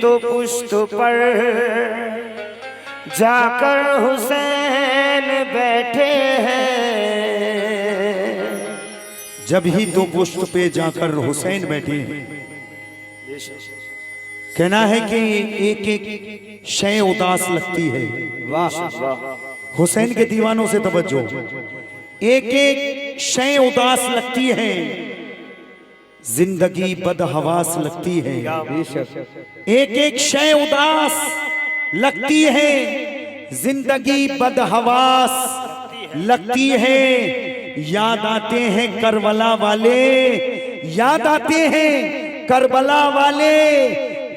तो पुश्त पर जाकर हुसैन बैठे हैं। जब ही तो पुष्ट पे जाकर हुसैन बैठे हैं। कहना है कि एक एक शय उदास लगती है। वाह वाह, हुसैन के दीवानों से तवज्जो। एक एक शय उदास लगती है, जिंदगी बदहवास लगती है। एक एक शय उदास लगती है, जिंदगी बदहवास लगती है। याद आते हैं करबला वाले, याद आते हैं करबला वाले,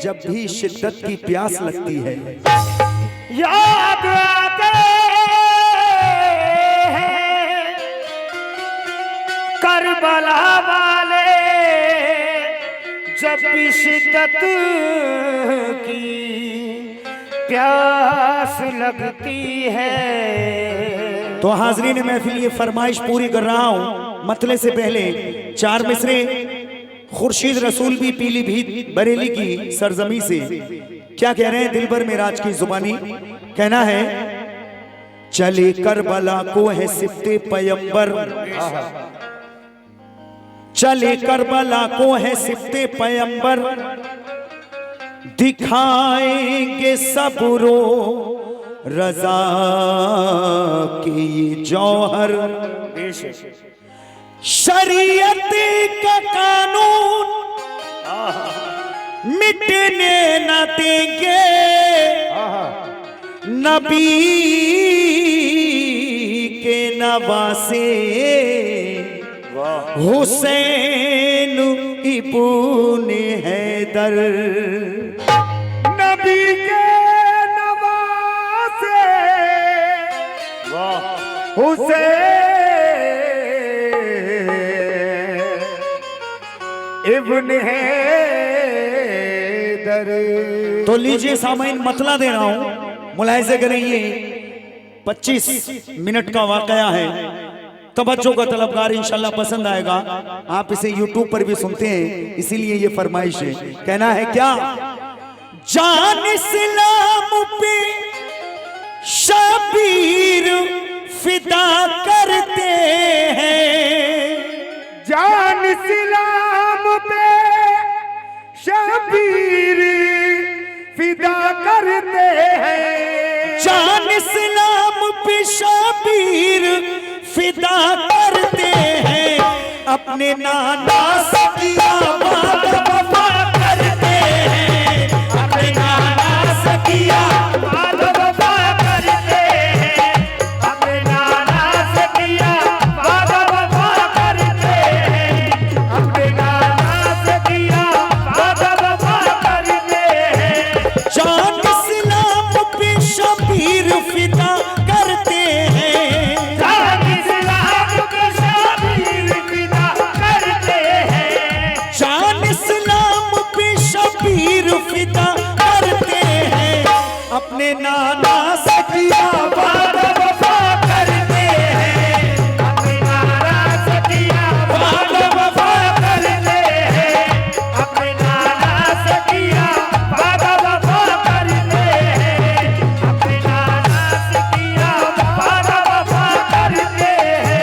जब भी शिद्दत की प्यास लगती है। याद आते हैं करबला वाले, जब भी शिद्दत की प्यास लगती है। तो हाजरीन महफिल ये फरमाइश पूरी कर रहा हूं। मतले से पहले 4 मिसरे खुर्शीद रसूल भी पीलीभीत बरेली की सरजमी से क्या कह रहे हैं दिलबर मेराज की जुबानी। कहना है, चले करबला को है सिफ्ते पैगंबर, चले करबला को है सिफ्ते पैगंबर, दिखाएंगे सबरो रजा के ये जौहर। शरीयत का कानून मिटने न देंगे, नबी के नवासे हुसैन इब्ने हैदर। नबी के नवासे हुसैन इब्ने हैदर। तो लीजिए सामाइन मतला दे रहा हूं, मुलाहिज़ा करें। ये 25 मिनट का वाकया है, तवज्जो का तलबगार इंशाल्लाह पसंद आएगा। आप इसे YouTube पर भी सुनते हैं, इसीलिए ये फरमाइश है। कहना है क्या, जान इस्लाम पे शबीर फिदा करते हैं, जान इस्लाम पे शबीर फिदा करते हैं, जान इस्लाम पे शबीर फिदा करते हैं, अपने नाना से किया बात वफा करते हैं, अपने नाना से किया बात वफा करते हैं, अपने नाना से किया बात वफा करते हैं, अपने नाना से किया बात वफा करते हैं। जान इस्लाम पे शबीर फिदा करते हैं, जान इस्लाम पे शबीर फिदा करते हैं, जान इस्लाम पे शबीर फिदा करते हैं, अपने नाना से किया बात वफा करते हैं, अपने नाना से किया बात वफा करते हैं, अपने नाना से किया बात वफा करते हैं, अपने नाना से किया बात वफा करते हैं।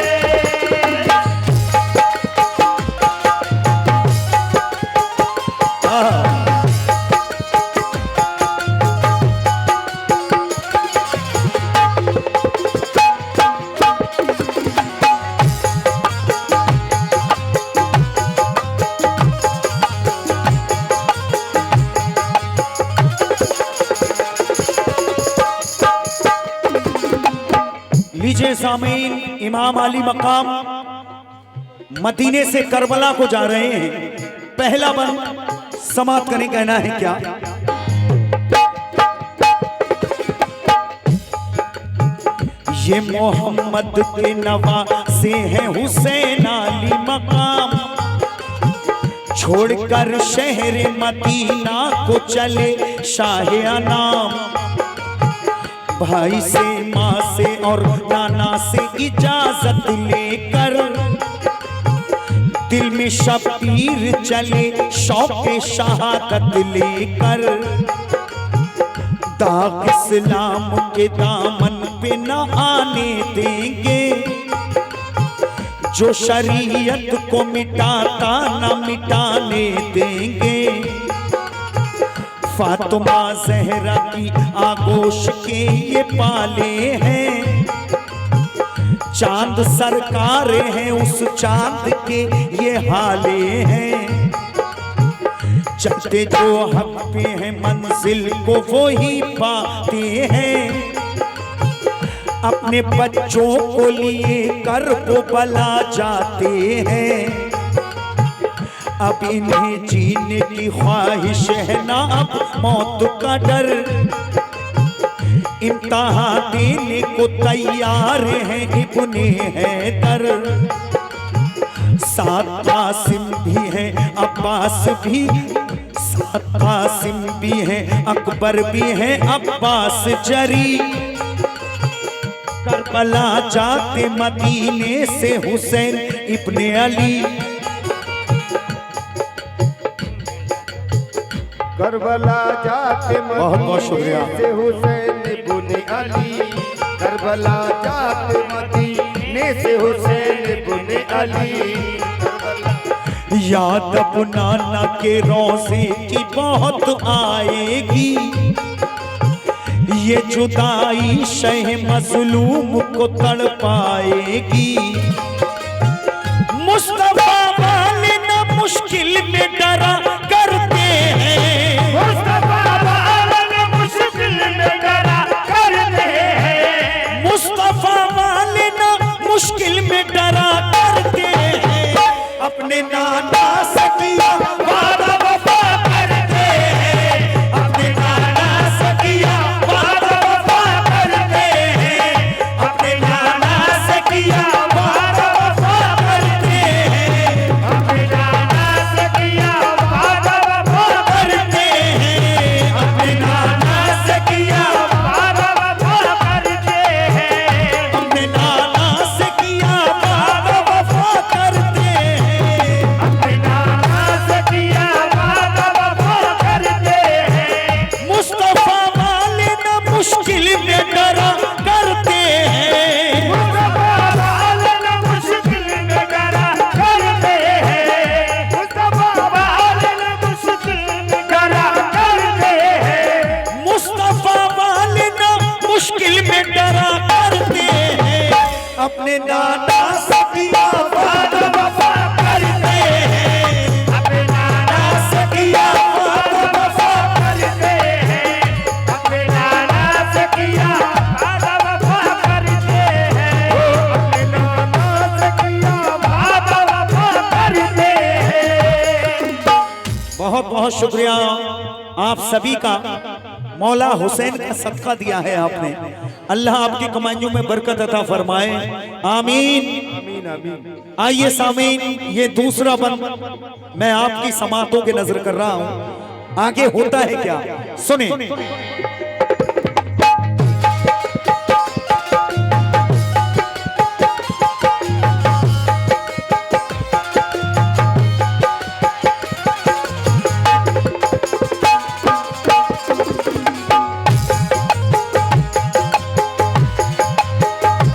लीजिए सामीन, इमाम अली मकाम मदीने से करबला को जा रहे हैं। पहला बंद समाप्त करें। कहना है क्या, ये मोहम्मद के नवासे हैं हुसैन अली मकाम, छोड़कर शहर मदीना को चले शाह अनाम, भाई से माँ से और नाना से इजाजत लेकर दिल में शबीर चले शौक़ शहादत लेकर। दाग इस्लाम के दामन पे न आने देंगे, जो शरीयत को मिटाता न मिटाने देंगे। फातिमा ज़हरा की आगोश के ये पाले हैं, चांद सरकार हैं उस चांद के ये हाले हैं। चलते जो हक पे हैं मंजिल को वो ही पाते हैं, अपने बच्चों को लिए कर वो बला जाते हैं। अब इन्हें जीने की ख्वाहिश है ना अब मौत का डर, इम्तिहान देने को तैयार हैं इब्ने हैदर। साथ कासिम भी है अब्बास भी, साथ कासिम भी है अकबर भी है अब्बास जरी। करबला जाते मदीने से हुसैन इब्ने अली, करबला जाते बहुत बहुत शुक्रिया। मदीने से हुसैन इब्ने अली, करबला जाते मदीने से हुसैन इब्ने अली। याद अब नाना के रोज़े की बहुत आएगी, ये जुदाई शह मज़लूम को तड़पाएगी। मुस्तफा वाले ना मुश्किल में डरा करते हैं, मुस्तफा वाले मुश्किल में डरा करते हैं, मुस्तफा वाले ना मुश्किल में डरा करते हैं। अपने नाना से किया वादा वफा करते हैं, अपने नाना से किया वादा वफा करते हैं, अपने नाना से किया वादा वफा करते हैं, अपने नाना से किया वादा वफा करते हैं, अपने नाना से किया वादा वफा करते हैं, अपने नाना से किया वादा वफा करते हैं। अपने नाना से किया वादा वफा करते हैं। मुस्तफा वाले ना मुश्किल में डरा करते हैं, मुस्तफा वाले मुश्किल में डरा करते हैं, मुस्तफा वाले मुश्किल में डरा करते हैं, मुस्तफा वाले ना मुश्किल में डरा करते हैं। अपने नाना से किया वादा वफा करते हैं, अपने नाना से किया वादा वफा करते हैं, अपने नाना से किया वादा वफा करते हैं, अपने नाना से किया वादा वफा करते हैं। बहुत बहुत शुक्रिया आप सभी का। मौला हुसैन का सदका दिया है आपने, अल्लाह आपकी कमाइयों में बरकत अता फरमाए, आमीन। आमीन आमीन। आइए सामीन, ये दूसरा बंद मैं आपकी समातों के नजर कर रहा हूं, आगे होता है क्या सुने।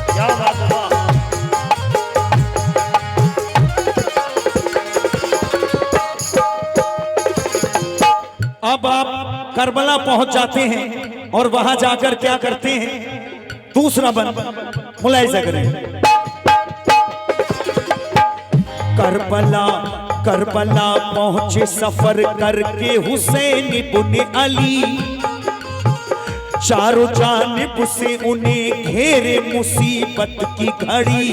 क्या बात है, वाह। अब आप करबला पहुंच जाते हैं और वहां जाकर क्या करते हैं, दूसरा बंद मुलाहिजा करें। करबला करबला पहुंचे सफर करके हुसैन इब्ने अली, चारों जानिब से उन्हें घेरे मुसीबत की घड़ी।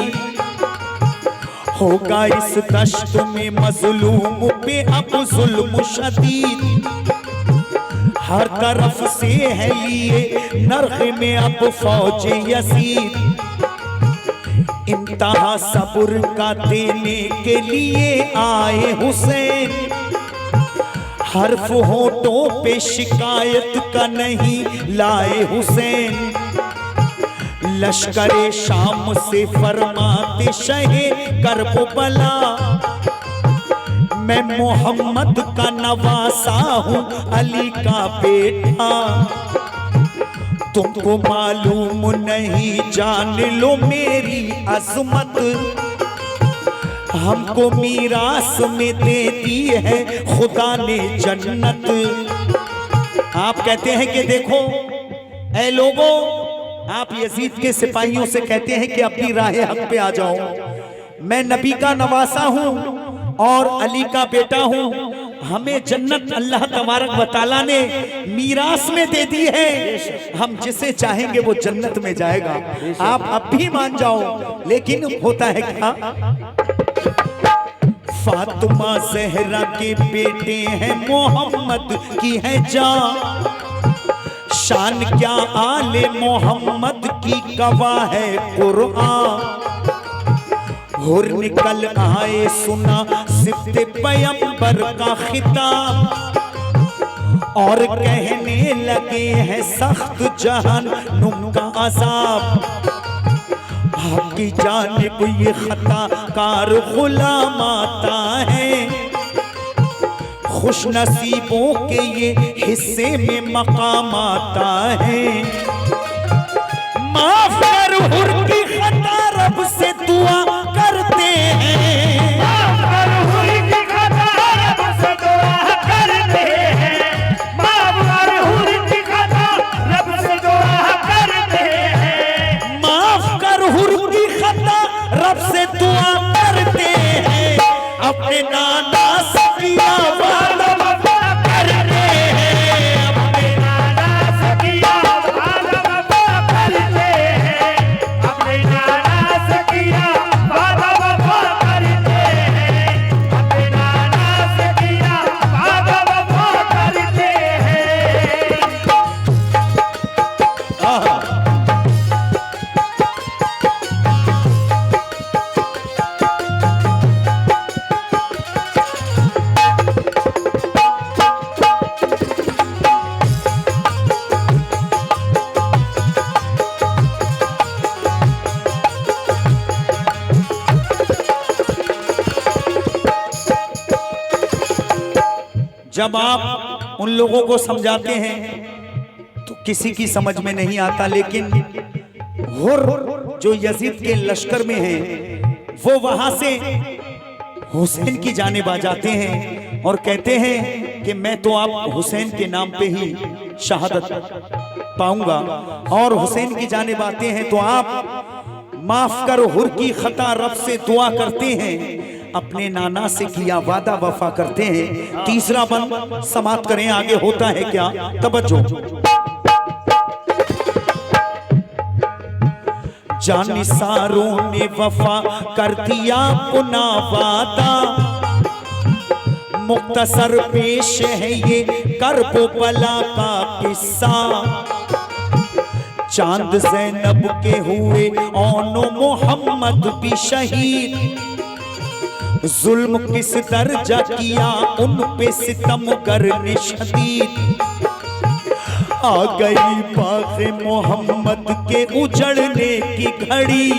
होगा इस दश्त में मजलूम पे अब जुल्म शदीद, हर तरफ से है लिए नरख में अब फौज यजीद। इम्तिहा सब्र का देने के लिए आए हुसैन, हर्फ होठों पे शिकायत का नहीं लाए हुसैन। लश्करे शाम से फरमाते शहे करबला, मैं मोहम्मद का नवासा हूँ अली का बेटा। तुमको मालूम नहीं जान लो मेरी अजमत, हमको मीरास में दे दी है खुदा ने जन्नत। आप कहते हैं कि देखो ऐ लोगों, आप यजीद के सिपाहियों से कहते हैं कि अपनी राह हक पे आ जाओ। मैं नबी का नवासा हूं और अली का बेटा हूं, हमें जन्नत अल्लाह तबारक व तआला ने मीरास में दे दी है, हम जिसे चाहेंगे वो जन्नत में जाएगा। आप अब भी मान जाओ, लेकिन होता है क्या, फातिमा ज़हरा के बेटे हैं, मोहम्मद की है जान, शान क्या आले मोहम्मद की गवाह है कुरान। हुर निकल आए सुना सिफ्ते पैगंबर का खिताब, और कहने लगे हैं सख्त जहन्नुम का अज़ाब। आपकी जानिब ये खता कार गुलाम आता है, खुश नसीबों के ये हिस्से में मकाम आता है। माफ कर हुर की खता रब से दुआ करते हैं, माफ कर हुर की खता रब से दुआ करते हैं, माफ कर हुर की खता रब से दुआ करते हैं, माफ कर हुर की खता रब से दुआ करते हैं। अपने नाना से किया वादा वफा करते हैं, अपने नाना से किया वादा वफा करते हैं, अपने नाना से किया वादा वफा करते हैं, अपने नाना से किया वादा वफा करते हैं। आहा। जब आप उन लोगों को समझाते हैं तो किसी की समझ में नहीं आता, लेकिन हुर जो यजीद के लश्कर में है वो वहां से हुसैन की जानिब आ जाते हैं और कहते हैं कि मैं तो आप हुसैन के नाम पे ही शहादत पाऊंगा। और हुसैन की जानिब आते हैं तो आप माफ कर हुर की खता रब से दुआ करते हैं, अपने नाना से किया वादा वफा करते हैं। तीसरा बंद समाप्त करें, आगे होता है क्या, तवज्जो। जानिसारों ने वफा कर दिया पुना वादा, मुख्तसर पेश है ये करबो बला का किस्सा। चांद ज़ैनब के हुए औनो मोहम्मद भी शहीद, जुल्म किस दर्जा किया उन पे सितम करने शदीद। आ गई बाग़े मोहम्मद के उजड़ने की घड़ी,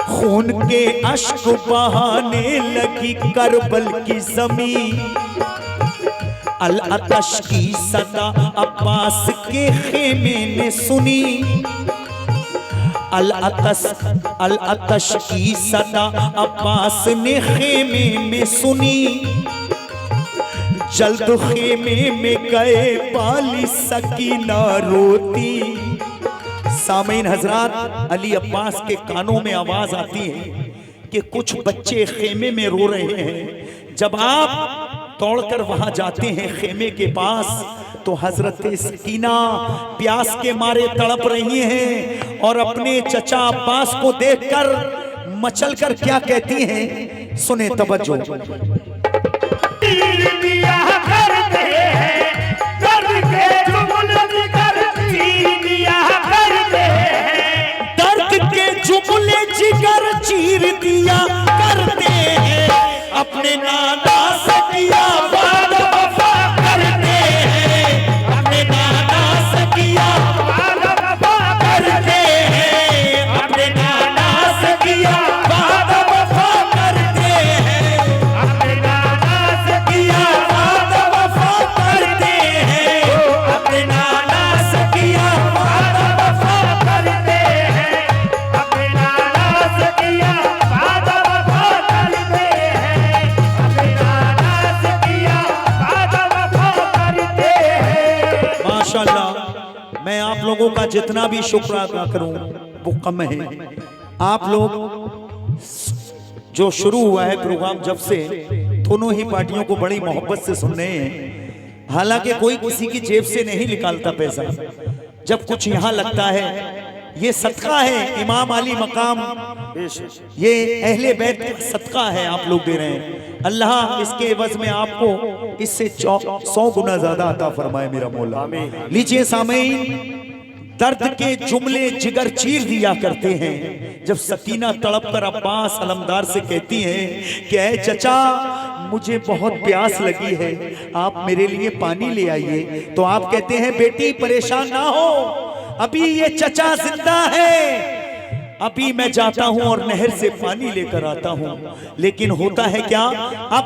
खून के अश्क बहाने लगी करबल की जमीन। अल अतश की सदा अब्बास के खेमे ने सुनी, अल अतश की सदा अब्बास ने खेमे में सुनी। जल्द खेमे में गए पाली सकीना रोती। सामीन हजरात, अली अब्बास के कानों में आवाज आती है कि कुछ बच्चे खेमे में रो रहे हैं। जब आप दौड़कर वहां जाते हैं खेमे के पास तो हजरत सकीना प्यास के मारे तड़प रही हैं और अपने चचा अब्बास को देखकर मचलकर क्या कहती हैं, सुने तवज्जो। दिया करते हैं दर्द के जुमले जिगर चीर दिया करते हैं, दर्द के जुमले जिगर चीर दिया करते हैं। अपने नाना से किया वादा वफा करते हैं, अपने नाना से किया वादा वफा करते हैं, अपने नाना से किया वादा वफा करते हैं। अपने माशाल्लाह, मैं आप लोगों का जितना भी शुक्र अदा करूं वो कम है। आप लोग जो शुरू हुआ है प्रोग्राम जब से, दोनों ही पार्टियों को बड़ी मोहब्बत से सुन रहे हैं। हालांकि कोई किसी की जेब से नहीं निकालता पैसा, जब कुछ यहाँ लगता है ये सदका है, इमाम अली मकाम, ये अहले बैत का सदका है, आप लोग दे रहे हैं। अल्लाह इसके एवज में आपको इससे 100 गुना ज्यादा अता फरमाए मेरा मौला। लीजिए सामीन, दर्द के जुमले जिगर चीर दिया करते हैं। जब सकीना तड़प कर अब्बास अलमदार से कहती हैं कि ऐ चचा मुझे बहुत प्यास लगी है, आप मेरे लिए पानी ले आइए, तो आप कहते हैं बेटी परेशान ना हो, अभी ये चचा जिंदा है, अभी मैं जाता हूं और नहर से पानी लेकर आता हूं। लेकिन होता है क्या, अब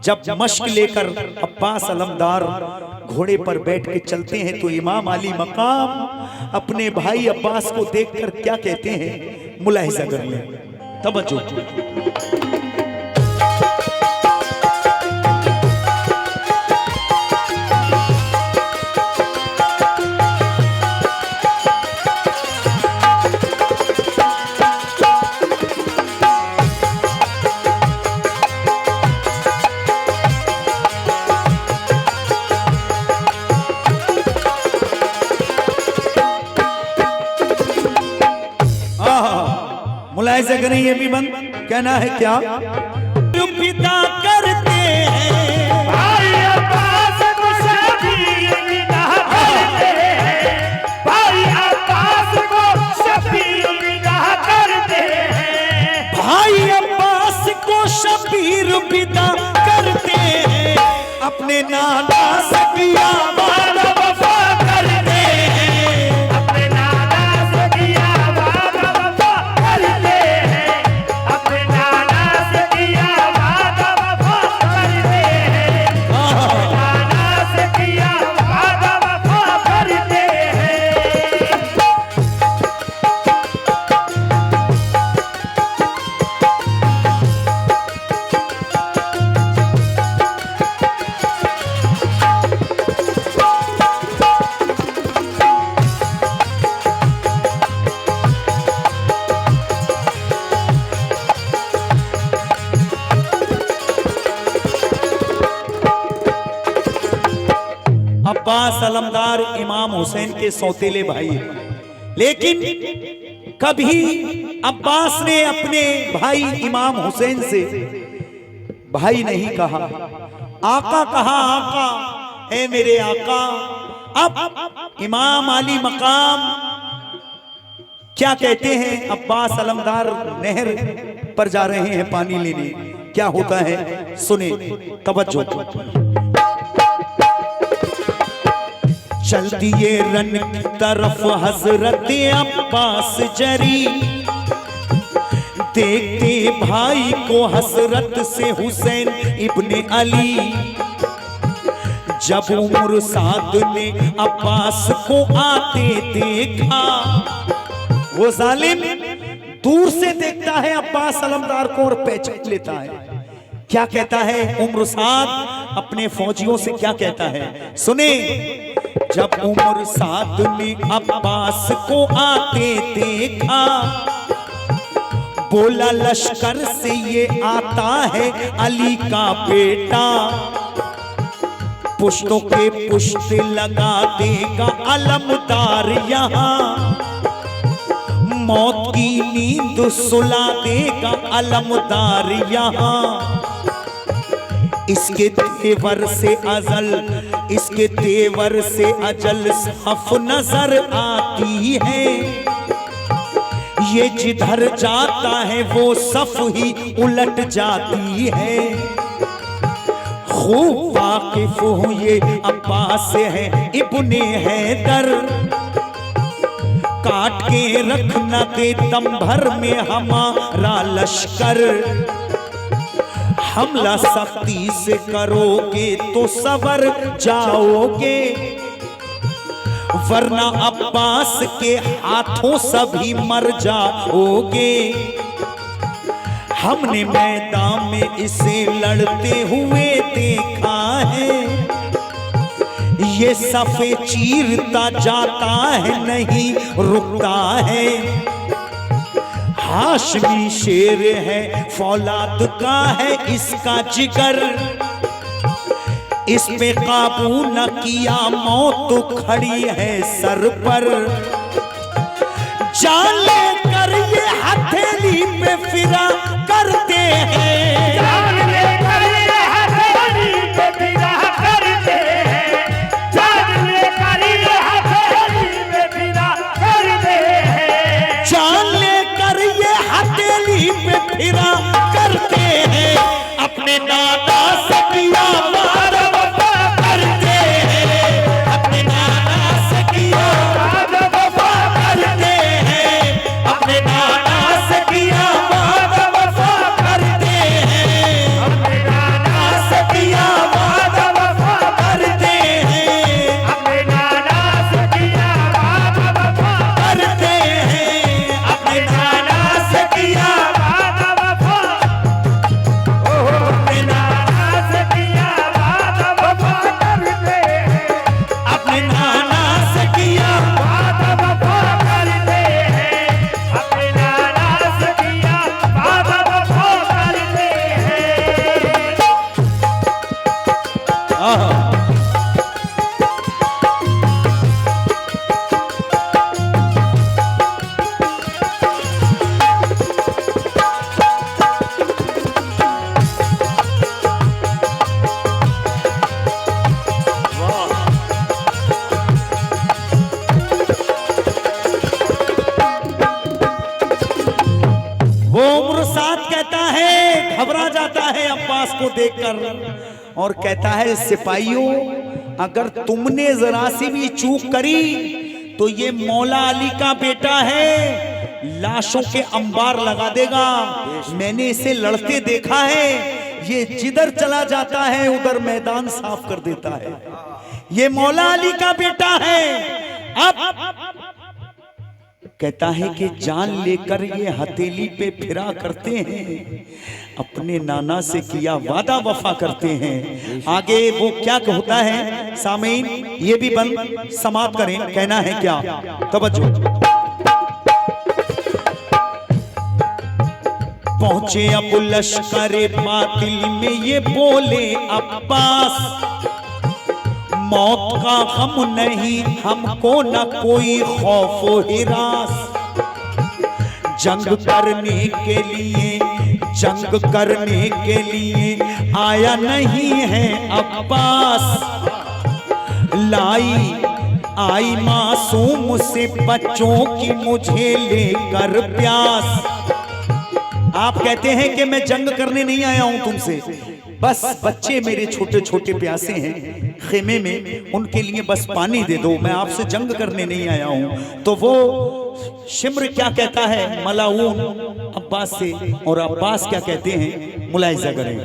जब मश्क लेकर अब्बास अलमदार घोड़े पर बैठ के चलते हैं तो इमाम अली मकाम अपने भाई अब्बास को देखकर क्या कहते हैं, मुलाहिजा कर लें, तवज्जो। मुलाहिजा करें, ये भी बंद कहना है क्या, पिता करते हैं भाई अब्बास को शबीर विदा करते हैं, भाई अब्बास को शबीर विदा करते हैं, भाई अब्बास को शबीर विदा करते हैं, अपने नाना सकिया वादा वफा करते हैं, अपने नाना से किया वादा वफा करते हैं, अपने नाना से किया वादा वफा करते हैं, नाना से किया वादा वफा करते हैं। अब्बास अलमदार इमाम हुसैन के सौतेले भाई हैं, लेकिन कभी अब्बास ने अपने भाई इमाम हुसैन से भाई नहीं कहा, आका कहा, आका, ए मेरे आका। अब इमाम अली मकाम क्या कहते हैं, अब्बास अलमदार नहर पर जा रहे हैं पानी लेने, क्या होता है सुने, तवज्जो। चल दिए रन की तरफ हजरत अब्बास जरी, देखते भाई को हसरत से हुसैन इब्ने अली। जब उमर साद ने अब्बास को आते देखा, वो जालिम दूर से देखता है अब्बास अलमदार को और पहचान लेता है। क्या कहता है उमर साद अपने फौजियों से, क्या कहता है सुने। जब उमर साद ने अब्बास को आते देखा, बोला लश्कर से ये आता है अली का बेटा, पुश्तों के पुश्त लगा देगा अलमदार यहाँ, मौत की नींद सुला देगा अलमदार यहाँ। इसके तेवर से अजल, इसके तेवर से अजल साफ नजर आती है, ये जिधर जाता है वो सफ ही उलट जाती है। खूब वाकिफ हूँ ये अब्बास है इब्ने हैदर, काट के रखना दे दम भर में हमारा लश्कर, हमला सख्ती से करोगे तो सवर जाओगे, वरना अब्बास के हाथों सभी मर जाओगे। हमने मैदान में इसे लड़ते हुए देखा है, ये सफ़े चीरता जाता है नहीं रुकता है। हाशमी शेर है फौलाद का है इसका जिगर, इस पे काबू न किया मौत तो खड़ी है सर पर। जान लेकर ये हथेली पे फिरा करते हैं, जान लेकर ये हथेली पे फिरा करते हैं, जान लेकर ये हथेली पे फिरा करते हैं, जान लेकर ये हथेली पे फिरा करते हैं। अपने नाना से किया वादा वफा करते हैं, अपने नाना से किया वादा वफा करते हैं, अपने नाना से किया वादा वफा करते हैं, अपने नाना से किया वादा वफा करते हैं, अपने नाना से किया वादा वफा करते हैं, अपने नाना से किया वादा वफा, अपने नाना से किया वादा वफा करते हैं, अपने नाना से किया वादा वफा करते हैं, अपने नाना से किया वादा वफा करते हैं। वो उम्र साथ कहता है, घबरा जाता है अब्बास को देखकर और कहता है सिपाहियों अगर तुमने जरा सी भी चूक करी तो ये मौला अली का बेटा है, लाशों के अंबार लगा देगा। मैंने इसे लड़ते देखा है, ये जिधर चला जाता है उधर मैदान साफ कर देता है। ये मौला अली का बेटा है। अब कहता है कि जान लेकर ये हथेली पे फिरा करते हैं, अपने नाना से किया वादा वफा करते हैं। आगे वो क्या होता है सामीन ये भी बंद समाप्त करें, कहना है क्या, तवज्जो। पहुंचे अब लश्कर बातिल में ये बोले अब्बास, मौत का गम नहीं हमको न कोई खौफ हिरास। जंग करने के लिए, जंग करने के लिए आया नहीं है अब्बास। लाई आई मासूम से बच्चों की मुझे लेकर प्यास। आप कहते हैं कि मैं जंग करने नहीं आया हूं तुमसे, बस बच्चे मेरे छोटे छोटे प्यासे हैं खेमे में, उनके लिए बस पानी दे दो, मैं आपसे जंग करने नहीं आया हूं। तो वो शिम्र क्या कहता है मलाऊन अब्बास से, और अब्बास क्या कहते हैं मुलाहिजा करें।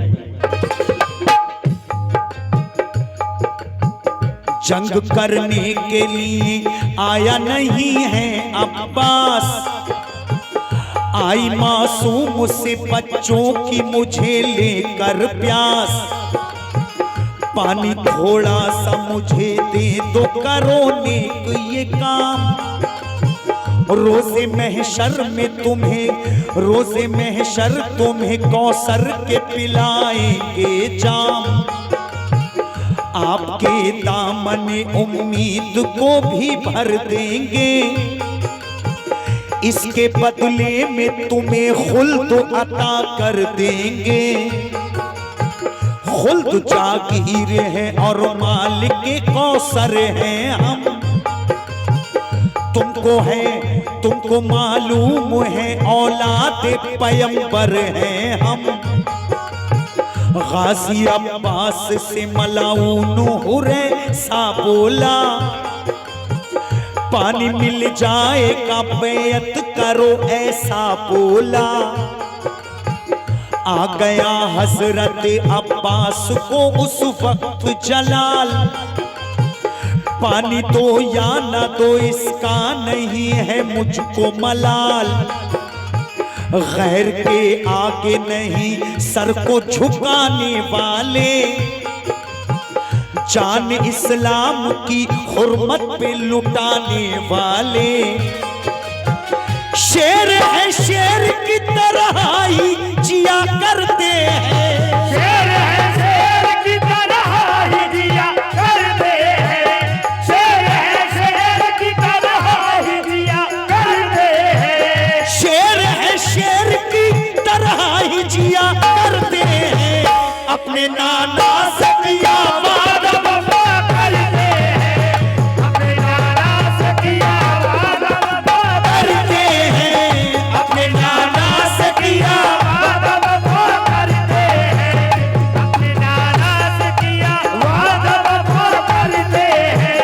जंग करने के लिए आया नहीं है अब्बास। आई मासूम से बच्चों की मुझे लेकर प्यास। पानी थोड़ा सा मुझे दे दो, करो नेक ये काम। रोज़े महशर में तुम्हें, रोज़े महशर तुम्हें कौसर के पिलाएंगे जाम। आपके दामन उम्मीद को भी भर देंगे, इसके बदले में तुम्हें खुल्द अता कर देंगे। खुल्द जागीर है और मालिक के कौसर हैं हम। तुमको है, तुमको मालूम है औलाद पैगंबर हैं हम। गाजी अब्बास से मलाऊन हुरे सा बोला, पानी मिल जाएगा बैत करो ऐसा बोला। आ गया हजरत अब्बास को उस वक्त जलाल। पानी दो या ना दो इसका नहीं है मुझको मलाल। गैर के आगे नहीं सर को झुकाने वाले, जान इस्लाम की हुर्मत पे लुटाने वाले, शेर है शेर की तरह ही जिया करते हैं। शेर है शेर की तरह ही जिया करते हैं, शेर है शेर की तरह ही जिया करते हैं, शेर है शेर की तरह ही जिया करते हैं। अपने नाना से किया वादा वफा करते हैं, अपने नाना से किया वादा वफा करते हैं। अपने नाना से किया वादा वफा करते हैं, अपने नाना से किया वादा वफा करते हैं।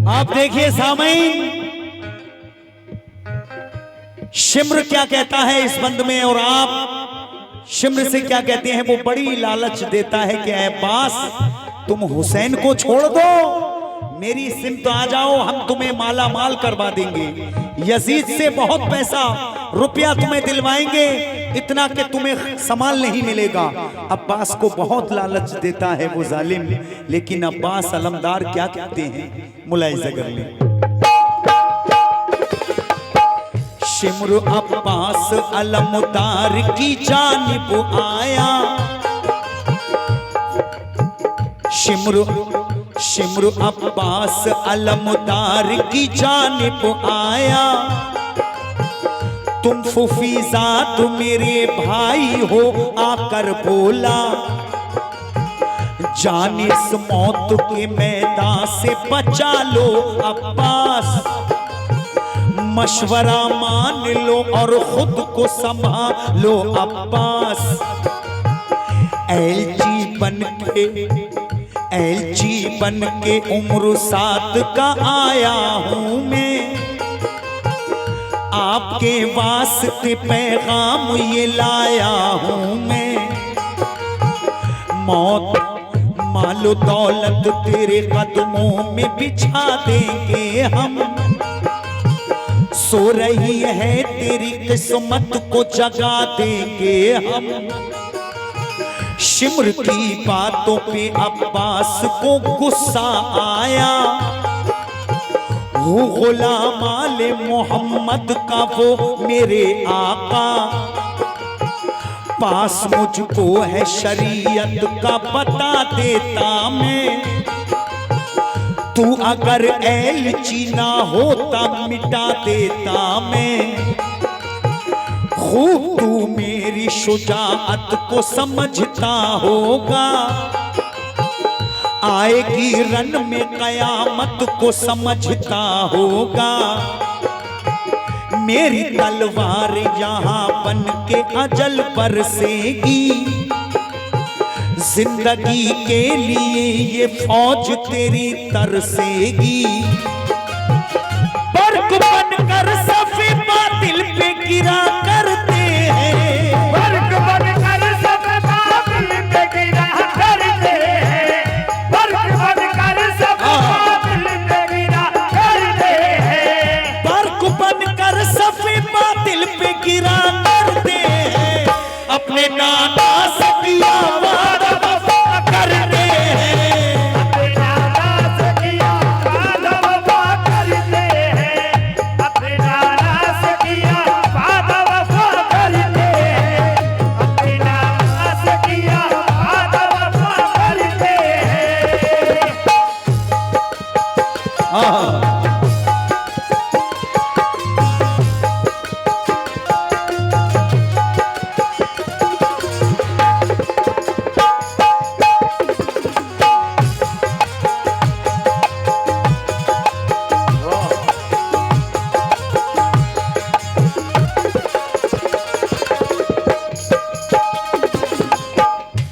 आप देखिए सामईन, शिम्र क्या कहता है इस बंद में और आप शिम्र से क्या कहते हैं। वो बड़ी लालच देता है कि ऐ अब्बास तुम हुसैन को छोड़ दो, मेरी सिमत आ जाओ, हम तुम्हें माला माल करवा देंगे, यजीद से बहुत पैसा रुपया तुम्हें दिलवाएंगे, इतना कि तुम्हें संभाल नहीं मिलेगा। अब्बास को बहुत लालच देता है वो जालिम, लेकिन अब्बास अलमदार क्या कहते हैं, मुलाहिजा कर लें। शिम्र अब्बास अलमदार की जानिब आया, शिम्र अब्बास अलमदार की जानिब आया। तुम फुफीजात मेरे भाई हो आकर बोला, जान इस मौत के मैदान से बचा लो अब्बास, मशवरा मान लो और खुद को संभालो अब्बास। एलची बन के उम्र 7 का आया हूं मैं, आपके वास्ते पैगाम ये लाया हूं मैं। मौत मालो दौलत तेरे कदमों में बिछा देंगे हम, सो रही है तेरी किस्मत को जगा देंगे हम। शिम्र की बातों पे अब्बास को गुस्सा आया, वो गुलाम आले मोहम्मद का वो मेरे आका, पास मुझको है शरीयत का बता देता मैं, तू अगर एलची ना होता मिटा देता मैं। खूब तू मेरी शुजाअत को समझता होगा, आएगी रन में कयामत को समझता होगा। मेरी तलवार यहाँ बन के अजल बरसेगी, जिंदगी के लिए ये फौज तेरी तरसेगी। बर्क बनकर सफे बातिल पे गिरा करते हैं, बर्क बनकर सब बातिल पे गिरा करते हैं, बर्क बनकर सब बातिल पे गिरा करते हैं, बर्क बनकर सफे बातिल पे गिरा करते हैं। अपने नाना से किया वादा वफा करते हैं, अपने नाना से किया वादा वफा करते हैं, अपने नाना से किया वादा वफा करते हैं, अपने नाना से किया वादा वफा करते हैं।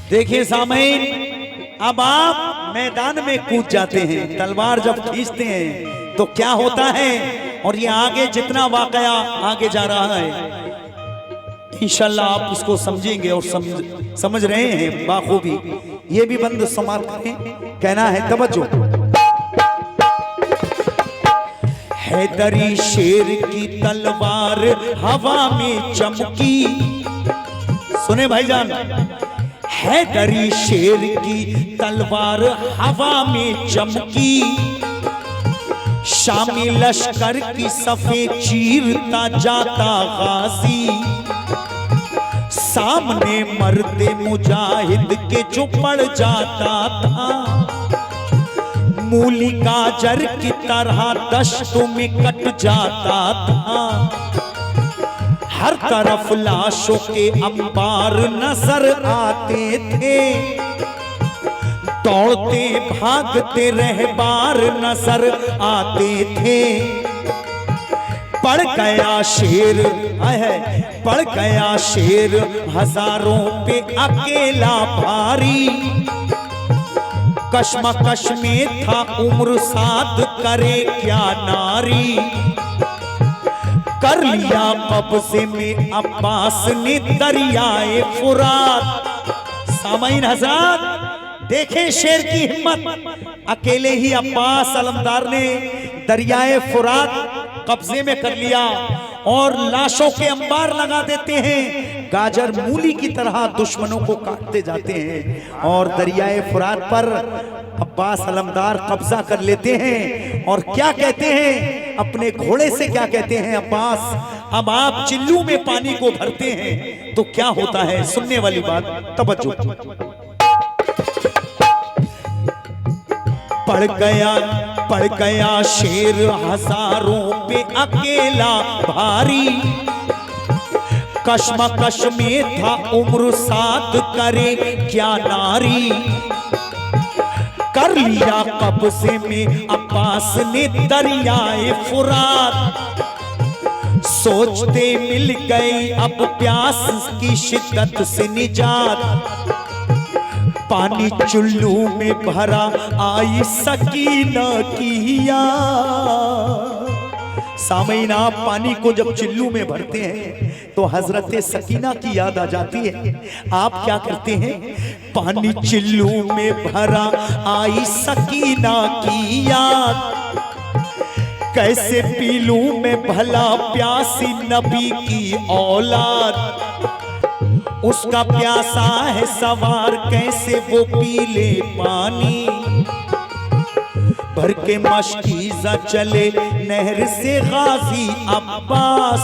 देखिए सामईन, अब आप मैदान में कूद जाते हैं। तलवार जब खींचते हैं तो क्या होता है, और ये आगे जितना वाकया आगे जा रहा है इंशाल्लाह आप इसको समझेंगे और समझ रहे हैं बाखूबी। ये भी बंद समाप्त करें, कहना है तवज्जो। हैदरी शेर की तलवार हवा में चमकी, सुने भाईजान, हैदरी शेर की तलवार हवा में चमकी, शामी लश्कर की सफे चीरता जाता गाजी, सामने मरते मुजाहिद के जो पड़ जाता था, मूली गाजर की तरह दश्तों में कट जाता था, हर तरफ लाशों के अंबार नजर आते थे, दौड़ते भागते रहबार नजर आते थे, पड़ गया शेर है, पड़ गया शेर हजारों पे अकेला भारी, कश्मकश में था उम्र साध करे क्या नारी, कर लिया कब्जे में अब्बास ने दरियाए फुरात। सामाइन हज़रात देखें शेर की हिम्मत, अकेले ही अब्बास अलमदार ने दरियाए फुरात कब्जे में कर लिया और लाशों के अंबार लगा देते हैं, गाजर मूली की तरह दुश्मनों को काटते जाते हैं और दरियाए फुरात पर अब्बास अलमदार कब्जा कर लेते हैं। और क्या कहते हैं अपने घोड़े से, क्या कहते हैं अब्बास, अब आप चिल्लू में पानी को भरते हैं तो क्या होता है, सुनने वाली बात तवज्जो। पड़ गया शेर हजारों पे अकेला भारी, कश्मकश में था उम्र साध करे क्या नारी, कर लिया कब्जे में अब्बास ने दरियाए फुरात, सोचते मिल गई अब प्यास की शिद्दत से निजात, पानी चुल्लू में भरा आई सकीना की याद। सामईना पानी को जब चिल्लू में भरते हैं तो हजरत सकीना की याद आ जाती है। आप क्या करते हैं, पानी चिल्लू में भरा आई सकीना की याद, कैसे पी लूं मैं भला प्यासी नबी की औलाद, उसका प्यासा है सवार कैसे वो पी ले पानी, भर के मशकीज़ा चले नहर से गाजी अब्बास,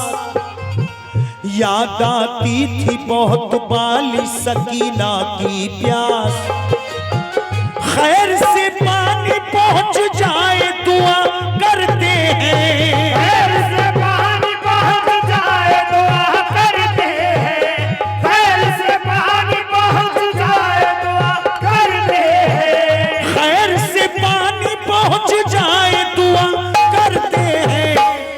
याद आती थी बहुत बाली सकीना की प्यास, खैर से पानी पहुंच जाए दुआ करते हैं, खैर से पानी पहुंच जाए दुआ करते हैं, खैर से पानी पहुंच जाए दुआ करते हैं, खैर से पानी पहुंच जाए दुआ करते हैं,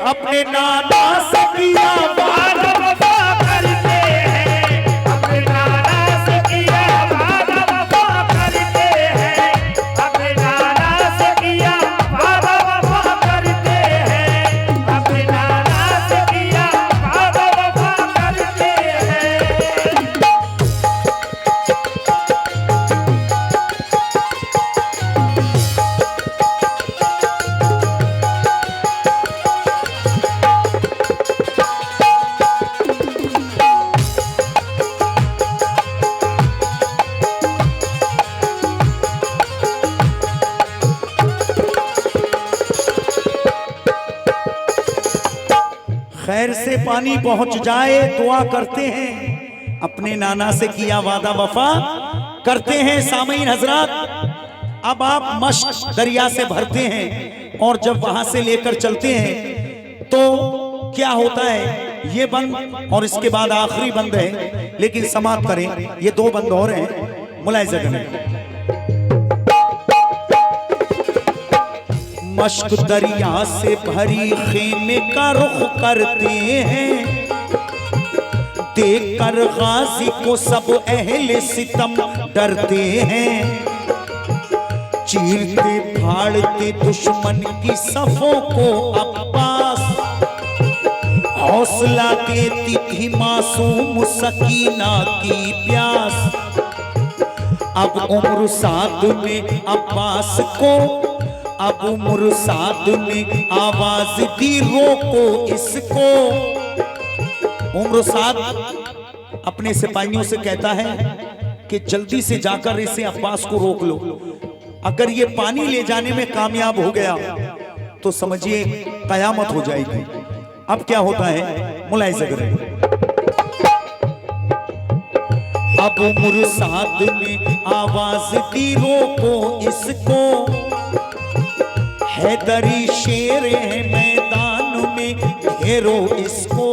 अपने नाना सकिया वादा वफा करते हैं, अपने नाना से किया वादा वफा करते हैं, अपने नाना से किया वादा वफा करते हैं, अपने नाना से किया वादा वफा करते हैं। खैर से पानी पहुंच जाए दुआ करते हैं, अपने नाना से किया वादा वफा करते हैं। सामईन हजरात, अब आप मश्क दरिया से भरते हैं और जब वहां से लेकर चलते हैं तो क्या होता है, ये बंद और इसके बाद आखिरी बंद है, लेकिन समाप्त करें, ये दो बंद और हैं, मुलाहिजा करें। मश्क दरिया से भरी खेमे का रुख करते हैं, देखकर गाजी को सब अहले सितम डरते हैं, चीरते फाड़ते दुश्मन की सफों को अब्बास, हौसला देती थी मासूम सकीना की प्यास। अब उम्र साद ने अब्बास को, अब उम्र साद ने आवाज दी रोको इसको। उम्र साद अपने सिपाहियों से कहता है कि जल्दी से जाकर इसे अब्बास को रोक लो, अगर ये पानी ले जाने में कामयाब हो गया तो समझिए कयामत हो जाएगी। अब क्या होता है मुलाहिजा करें। अब मुरसाद ने आवाज दी रोको इसको, हैदरी शेर है मैदान में घेरो इसको।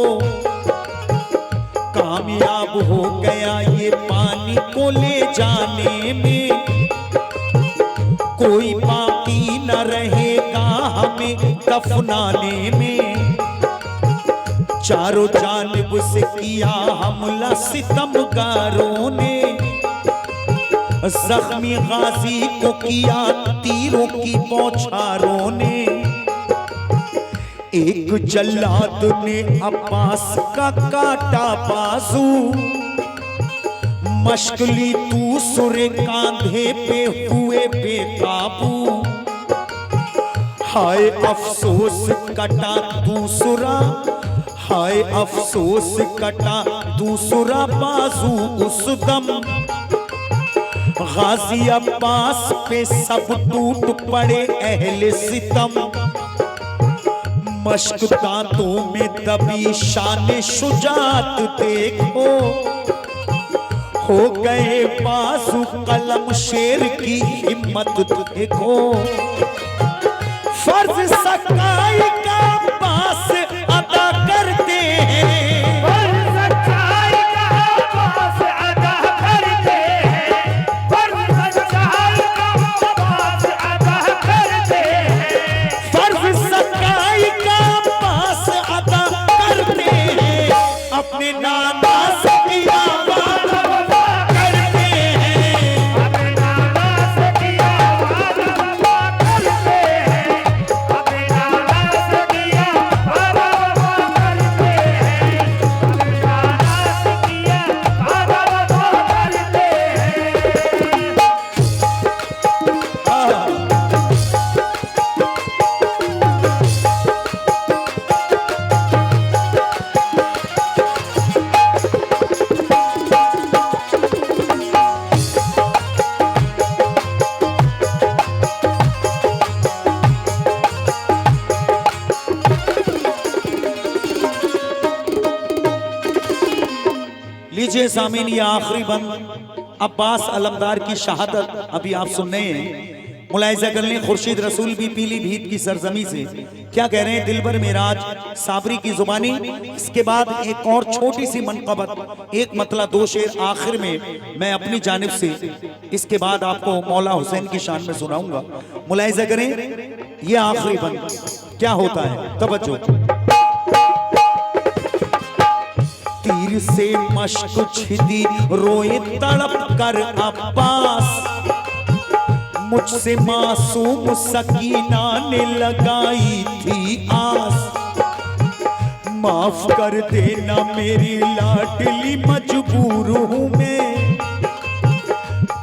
कामयाब हो गया ये पानी को ले जाने में, कोई बाकी न रहेगा हमें दफनाने में। चारों जानिब से किया हमला सितमगारों ने, जख्मी गाजी को किया तीरों की बौछारों ने। एक जल्लाद ने अब्बास का काटा बाजू, मशकली दूसरे कांधे पे हुए बेकाबू। हाय अफसोस कटा दूसरा, हाय अफसोस कटा दूसरा बाजू उस दम। गाजी अब्बास पे सब टूट पड़े अहले सितम। मश्क दांतों में दबी शान शुजात देखो, हो गए बाजू कलम शेर की हिम्मत देखो। फर्ज सच्चाई का अब्बास अदा करते हैं, फर्ज सच्चाई का अब्बास अदा करते हैं, फर्ज सच्चाई का अब्बास अदा करते हैं, फर्ज सच्चाई का अब्बास अदा करते हैं। अपने नाना से किया वादा वफा करते हैं, अपने नाना से किया वादा वफा करते हैं, अपने नाना से किया वादा वफा करते हैं, अपने नाना से किया वादा वफा करते हैं। लीजिए सामीन, ये आखिरी बंद अब्बास अलमदार की शहादत अभी आप सुन रहे हैं। मुलाहिजा कर लें, खुर्शीद रसूल भी पीलीभीत की सरजमी से क्या कह रहे हैं दिलबर मेराज साबरी की जुबानी। इसके बाद एक और छोटी सी मनकबत, एक मतला दो शेर आखिर में मैं अपनी जानिब से, इसके बाद आपको मौला हुसैन की शान में सुनाऊंगा। मुलाहिजा करें, ये आखिरी बंद क्या होता है, तवज्जो। तीर से मश्क छिदी रोए तड़प कर अब्बास, मुझसे मासूम सकीना ने लगाई थी आस। माफ कर देना मेरी लाडली मजबूर हूँ मैं,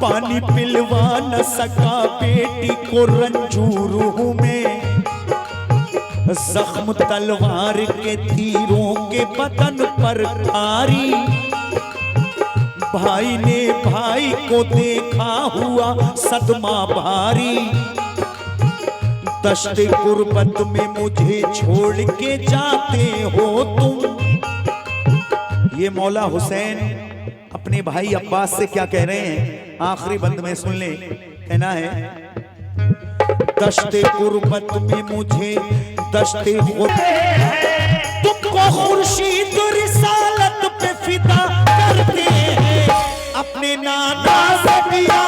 पानी पिलवा न सका बेटी को रंजूर हूँ मैं। जख्म तलवार के तीरों के बदन पर भारी, भाई ने भाई को देखा हुआ सदमा भारी। दश्त गुर्बत में मुझे छोड़ के जाते हो तुम। ये मौला हुसैन अपने भाई अब्बास से क्या कह रहे हैं, आखिरी बंद में सुन ले। कहना है, दश्ते गुर्बत में मुझे दश्ते तुमको खुर्शीद रिसालत पे फिदा करते हैं, अपने नाना से किया